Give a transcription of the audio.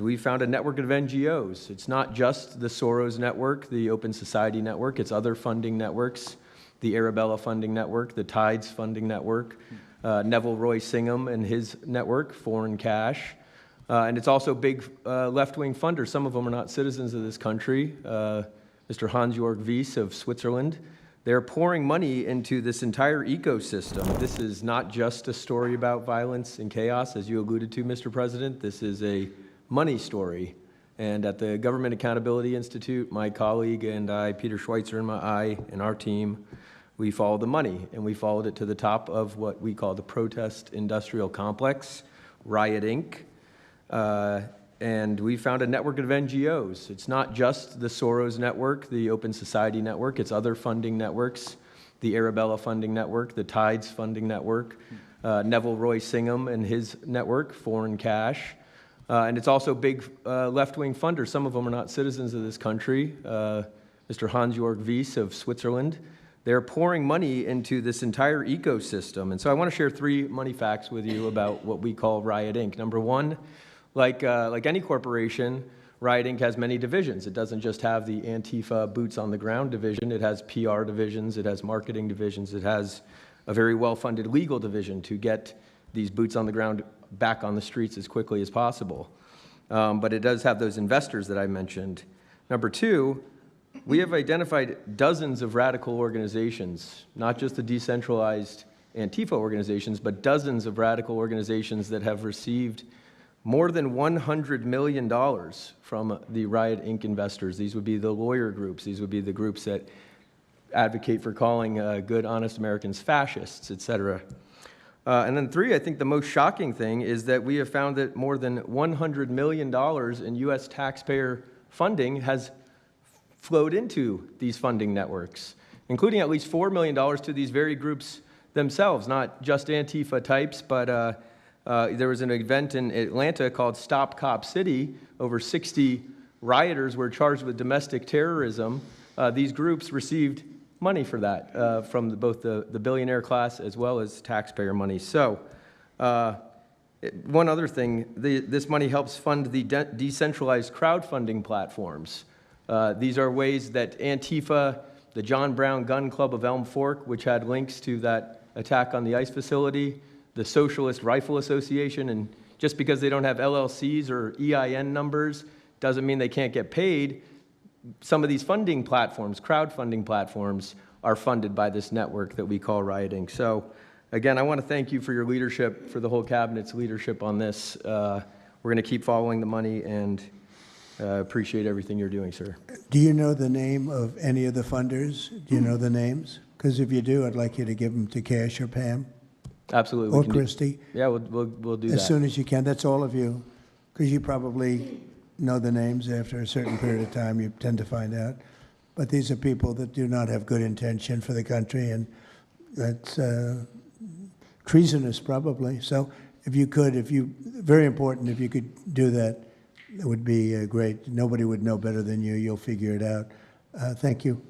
we found a network of NGOs. It's not just the Soros Network, the Open Society Network. It's other funding networks, the Arabella Funding Network, the Tides Funding Network, Neville Roy Singham and his network, Foreign Cash. And it's also big left-wing funders. Some of them are not citizens of this country. Mr. Hans-Jörg Wyss of Switzerland. They're pouring money into this entire ecosystem. This is not just a story about violence and chaos, as you alluded to, Mr. President. This is a money story. And at the Government Accountability Institute, my colleague and I, Peter Schweitzer and our team, we followed the money, and we followed it to the top of what we call the protest industrial complex, Riot Inc. And we found a network of NGOs. It's not just the Soros Network, the Open Society Network. It's other funding networks, the Arabella Funding Network, the Tides Funding Network, Neville Roy Singham and his network, Foreign Cash. And it's also big left-wing funders. Some of them are not citizens of this country. Mr. Hans-Jörg Wyss of Switzerland. They're pouring money into this entire ecosystem. And so I want to share 3 money facts with you about what we call Riot Inc. Number 1, like any corporation, Riot Inc. has many divisions. It doesn't just have the ANTIFA boots on the ground division. It has PR divisions. It has marketing divisions. It has a very well-funded legal division to get these boots on the ground back on the streets as quickly as possible. But it does have those investors that I mentioned. Number 2, we have identified dozens of radical organizations, not just the decentralized Antifa organizations, but dozens of radical organizations that have received more than $100 million from the Riot Inc. investors. These would be the lawyer groups. These would be the groups that advocate for calling good, honest Americans fascists, et cetera. And then 3, I think the most shocking thing is that we have found that more than $100 million in U.S. taxpayer funding has flowed into these funding networks, including at least $4 million to these very groups themselves, not just Antifa types, but there was an event in Atlanta called Stop Cop City. Over 60 rioters were charged with domestic terrorism. These groups received money for that from both the billionaire class as well as taxpayer money. So one other thing, this money helps fund the decentralized crowdfunding platforms. These are ways that Antifa, the John Brown Gun Club of Elm Fork, which had links to that attack on the ICE facility, the Socialist Rifle Association, and just because they don't have LLCs or EIN numbers doesn't mean they can't get paid. Some of these funding platforms, crowdfunding platforms, are funded by this network that we call Riot Inc. So again, I want to thank you for your leadership, for the whole cabinet's leadership on this. We're going to keep following the money and appreciate everything you're doing, sir. Do you know the name of any of the funders? Do you know the names? Because if you do, I'd like you to give them to Cash or Pam. Absolutely. Or Christy. Yeah, we'll do that. As soon as you can. That's all of you. Because you probably know the names after a certain period of time. You tend to find out. But these are people that do not have good intention for the country, and that's treasonous probably. So if you could, very important, if you could do that, it would be great. Nobody would know better than you. You'll figure it out. Thank you.